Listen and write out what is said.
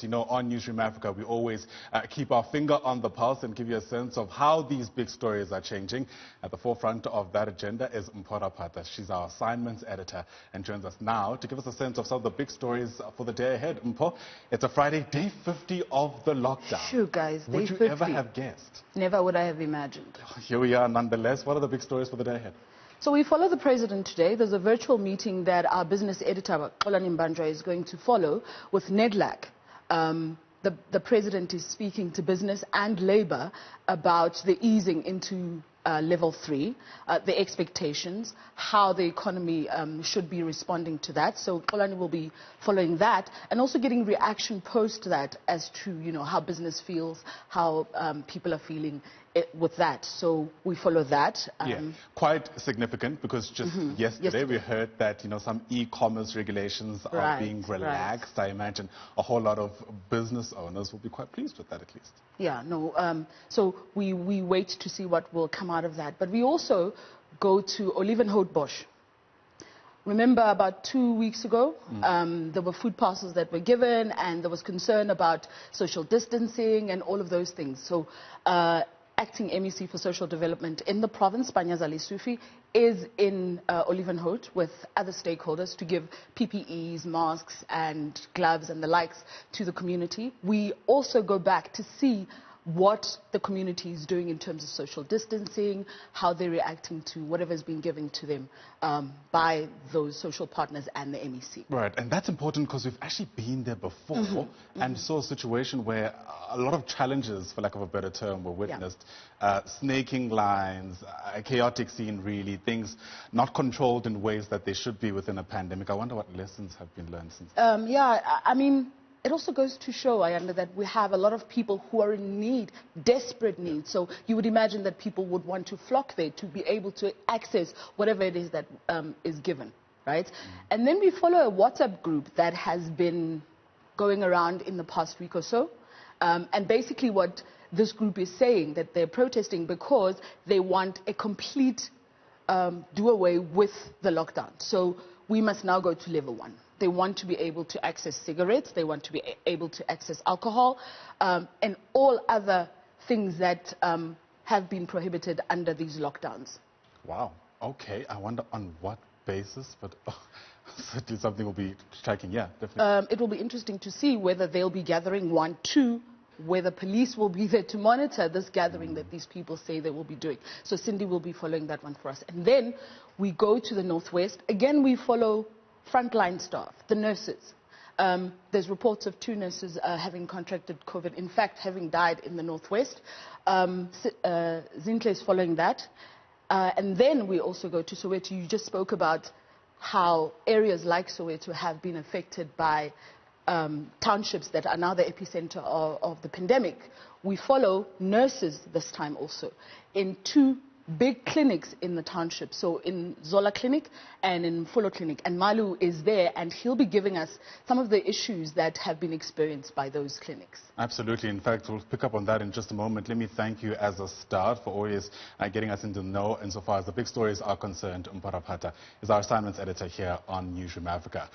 You know, on Newzroom Afrika, we always keep our finger on the pulse and give you a sense of how these big stories are changing. At the forefront of that agenda is Mpho Raphata. She's our assignments editor and joins us now to give us a sense of some of the big stories for the day ahead. Mpho, it's a Friday, day 50 of the lockdown. Sure, guys, day 50. Would you ever have guessed? Never would I have imagined. Here we are nonetheless. What are the big stories for the day ahead? So we follow the president today. There's a virtual meeting that our business editor, is going to follow with NEDLAC. The president is speaking to business and labor about the easing into level 3, the expectations, how the economy should be responding to that. So Xolani will be following that and also getting reaction post that as to, you know, how business feels, how people are feeling with that. So we follow that. Yeah, quite significant because just yesterday we heard that, you know, some e-commerce regulations are being relaxed. I imagine a whole lot of business owners will be quite pleased with that at least. Yeah, no, so we wait to see what will come out of that. But we also go to Olivenhout. Remember about 2 weeks ago, there were food parcels that were given and there was concern about social distancing and all of those things. So acting MEC for social development in the province, Panyaza Sufi, is in Olivenhout with other stakeholders to give PPEs, masks and gloves and the likes to the community. We also go back to see what the community is doing in terms of social distancing, how they're reacting to whatever has been given to them by those social partners and the MEC. Right, and that's important because we've actually been there before and saw a situation where a lot of challenges, for lack of a better term, were witnessed. Snaking lines, a chaotic scene really, things not controlled in ways that they should be within a pandemic. I wonder what lessons have been learned since then. Yeah, I mean, it also goes to show, Ayanda, that we have a lot of people who are in need, desperate need. So you would imagine that people would want to flock there to be able to access whatever it is that is given, right? And then we follow a WhatsApp group that has been going around in the past week or so. And basically what this group is saying, that they're protesting because they want a complete do away with the lockdown. So we must now go to level 1. They want to be able to access cigarettes, they want to be able to access alcohol, and all other things that have been prohibited under these lockdowns. Wow, okay. I wonder on what basis, but certainly something will be striking, yeah, definitely. It will be interesting to see whether they'll be gathering 1, 2, whether police will be there to monitor this gathering that these people say they will be doing. So Cindy will be following that one for us. And then we go to the Northwest. Again, we follow frontline staff, the nurses. There's reports of 2 nurses having contracted COVID, in fact, having died in the Northwest. Zinhle is following that. And then we also go to Soweto. You just spoke about how areas like Soweto have been affected by townships that are now the epicenter of the pandemic. We follow nurses this time also in 2 big clinics in the township, so in Zola Clinic and in Mpho Clinic, and Malu is there and he'll be giving us some of the issues that have been experienced by those clinics. Absolutely. In fact, we'll pick up on that in just a moment. Let me thank you as a start for always getting us into the know insofar as the big stories are concerned. Mpho Raphata is our assignments editor here on Newzroom Afrika.